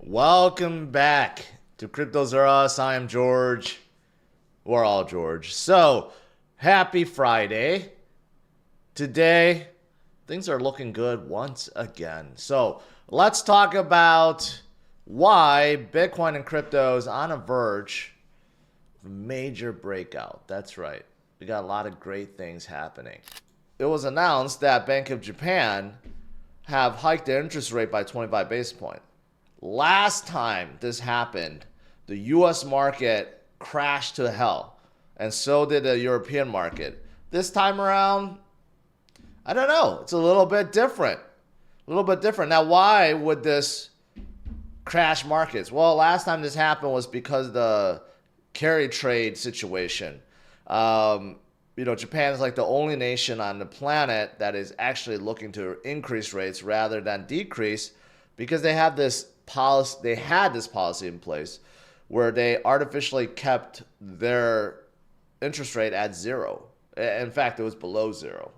Welcome back to CryptosRus. I am George. We're all George. So, happy Friday. Today, things are looking good once again. So, let's talk about why Bitcoin and crypto is on a verge of a major breakout. That's right. We got a lot of great things happening. It was announced that Bank of Japan have hiked their interest rate by 25 basis points. Last time this happened, the US market crashed to hell, and so did the European market. This time around, I don't know. It's a little bit different. Now, why would this crash markets? Well, last time this happened was because of the carry trade situation. Japan is like the only nation on the planet that is actually looking to increase rates rather than decrease, because they had this policy in place where they artificially kept their interest rate at zero. In fact, it was below zero.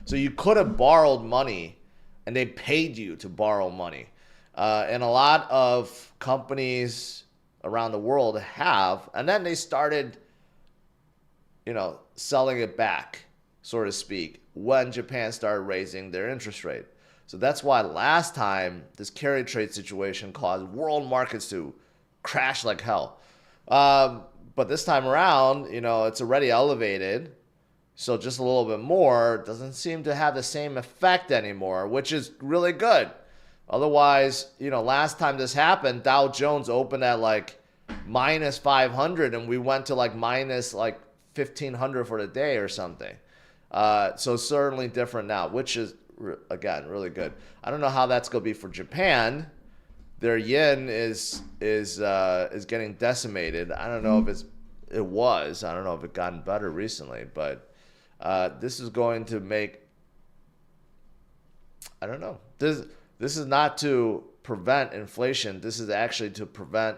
So you could have borrowed money, and they paid you to borrow money. And a lot of companies around the world have, and then they started, selling it back, so to speak, when Japan started raising their interest rate. So that's why last time this carry trade situation caused world markets to crash like hell. But this time around, it's already elevated. So just a little bit more doesn't seem to have the same effect anymore, which is really good. Otherwise, last time this happened, Dow Jones opened at like minus 500 and we went to like minus like 1500 for the day or something. So certainly different now, which is, again, really good. I don't know how that's going to be for Japan. Their yen is getting decimated. I don't know if it was. I don't know if it gotten better recently, but this is going to make, I don't know. This is not to prevent inflation. This is actually to prevent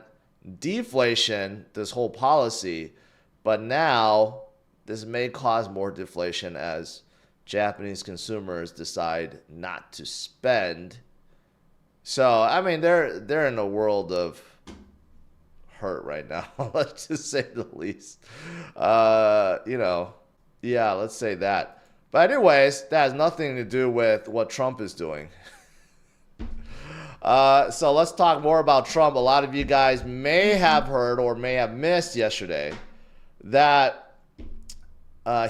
deflation, this whole policy. But now this may cause more deflation as Japanese consumers decide not to spend. So, I mean, they're in a world of hurt right now. Let's just say the least. Yeah, let's say that. But anyways, that has nothing to do with what Trump is doing. So let's talk more about Trump. A lot of you guys may have heard or may have missed yesterday that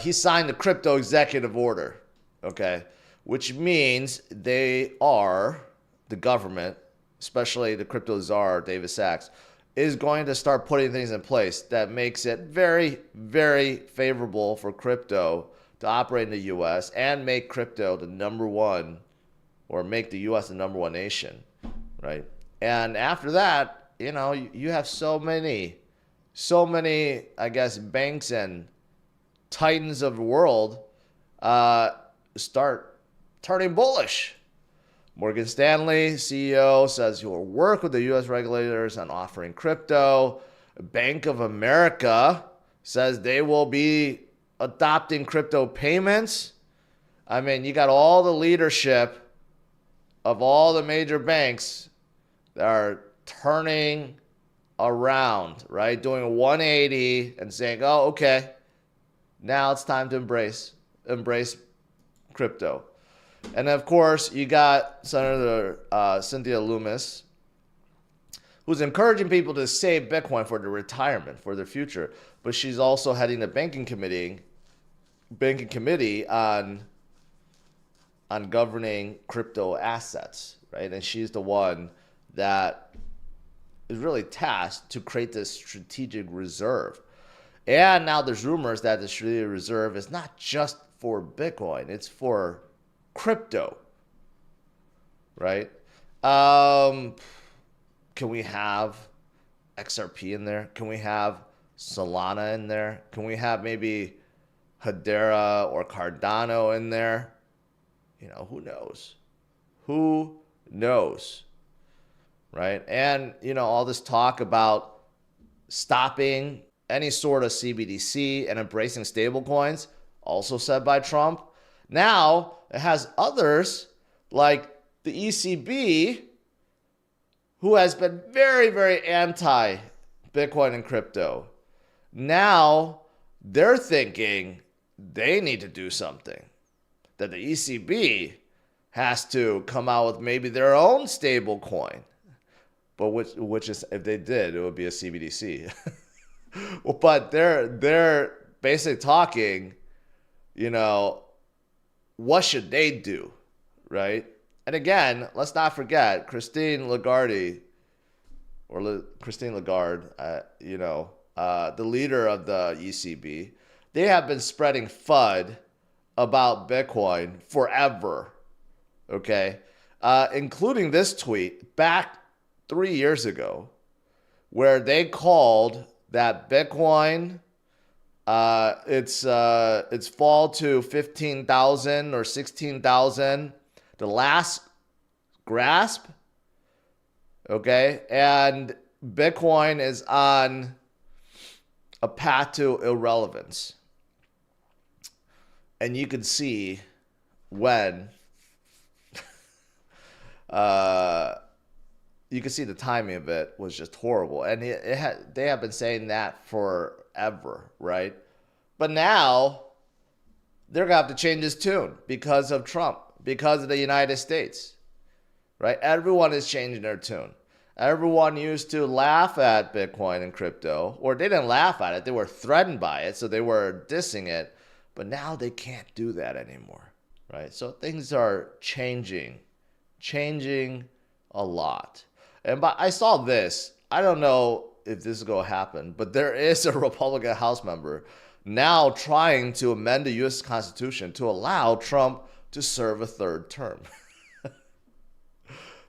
he signed the crypto executive order, okay? Which means the government, especially the crypto czar, David Sachs, is going to start putting things in place that makes it very, very favorable for crypto to operate in the U.S. and make crypto the number one, or make the U.S. the number one nation, right? And after that, you have so many, I guess, banks and titans of the world start turning bullish. Morgan Stanley, CEO, says he will work with the U.S. regulators on offering crypto. Bank of America says they will be adopting crypto payments. I mean, you got all the leadership of all the major banks that are turning around, right? Doing a 180 and saying, oh, okay, now it's time to embrace crypto. And of course, you got Senator Cynthia Lummis, who's encouraging people to save Bitcoin for their retirement, for their future. But she's also heading the banking committee on governing crypto assets, right? And she's the one that is really tasked to create this strategic reserve. And now there's rumors that the strategic reserve is not just for Bitcoin, it's for crypto, right? Can we have XRP in there? Can we have Solana in there? Can we have maybe Hedera or Cardano in there? Who knows? Who knows? Right? And, all this talk about stopping any sort of CBDC and embracing stablecoins, also said by Trump. Now, it has others like the ECB who has been very, very anti Bitcoin and crypto. Now they're thinking they need to do something, that the ECB has to come out with maybe their own stable coin. But which is, if they did, it would be a CBDC. But they're basically talking, what should they do, right? And again, let's not forget Christine Lagarde, the leader of the ECB. They have been spreading FUD about Bitcoin forever, okay? Including this tweet back 3 years ago, where they called that Bitcoin, it's fall to 15,000 or 16,000, the last grasp, okay? And Bitcoin is on a path to irrelevance. And you can see when you can see the timing of it was just horrible. And they have been saying that forever, right? But now they're going to have to change this tune because of Trump, because of the United States, right? Everyone is changing their tune. Everyone used to laugh at Bitcoin and crypto, or they didn't laugh at it. They were threatened by it, so they were dissing it. But now they can't do that anymore, right? So things are changing a lot. And I saw this. I don't know if this is going to happen, but there is a Republican House member now trying to amend the U.S. Constitution to allow Trump to serve a third term.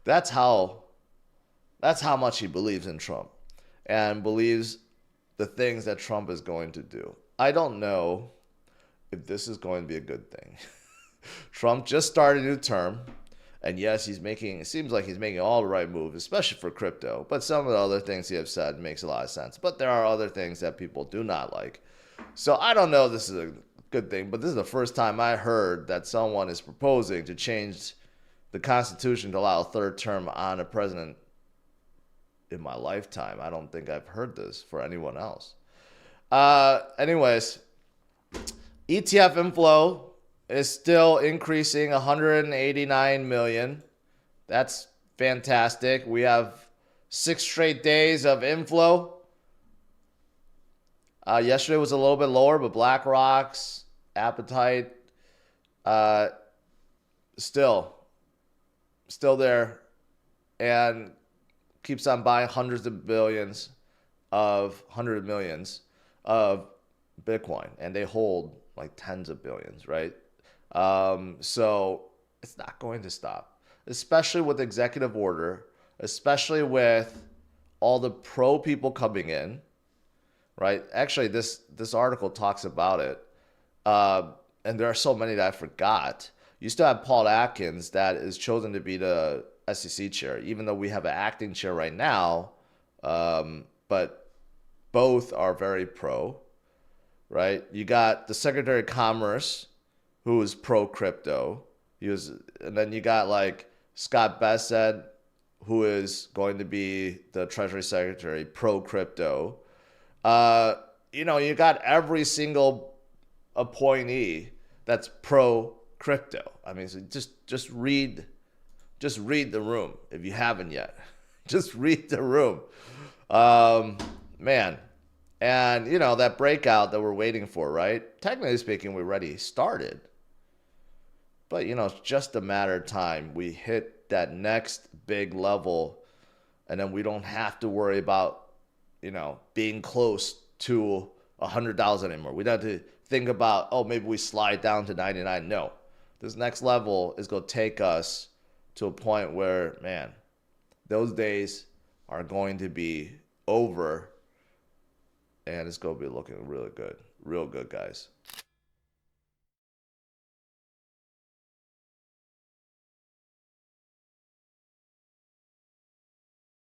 That's how much he believes in Trump and believes the things that Trump is going to do. I don't know if this is going to be a good thing. Trump just started a new term. And yes, it seems like he's making all the right moves, especially for crypto. But some of the other things he has said makes a lot of sense. But there are other things that people do not like. So I don't know if this is a good thing, but this is the first time I heard that someone is proposing to change the Constitution to allow a third term on a president in my lifetime. I don't think I've heard this for anyone else. Anyways, ETF inflow is still increasing, 189 million. That's fantastic. We have 6 straight days of inflow. Yesterday was a little bit lower, but BlackRock's appetite still there, and keeps on buying hundreds of millions of Bitcoin, and they hold like tens of billions, right? So it's not going to stop, especially with executive order, especially with all the pro people coming in, right? Actually, this article talks about it. And there are so many that I forgot. You still have Paul Atkins that is chosen to be the SEC chair, even though we have an acting chair right now. But both are very pro, right? You got the Secretary of Commerce, who is pro crypto. And then you got like Scott Bessent, who is going to be the Treasury Secretary, pro crypto. You got every single appointee that's pro crypto. I mean, so just read the room if you haven't yet. Just read the room, man. And that breakout that we're waiting for, right? Technically speaking, we already started. But, it's just a matter of time. We hit that next big level, and then we don't have to worry about, being close to 100,000 anymore. We don't have to think about, maybe we slide down to 99. No. This next level is going to take us to a point where, man, those days are going to be over, and it's going to be looking really good. Real good, guys.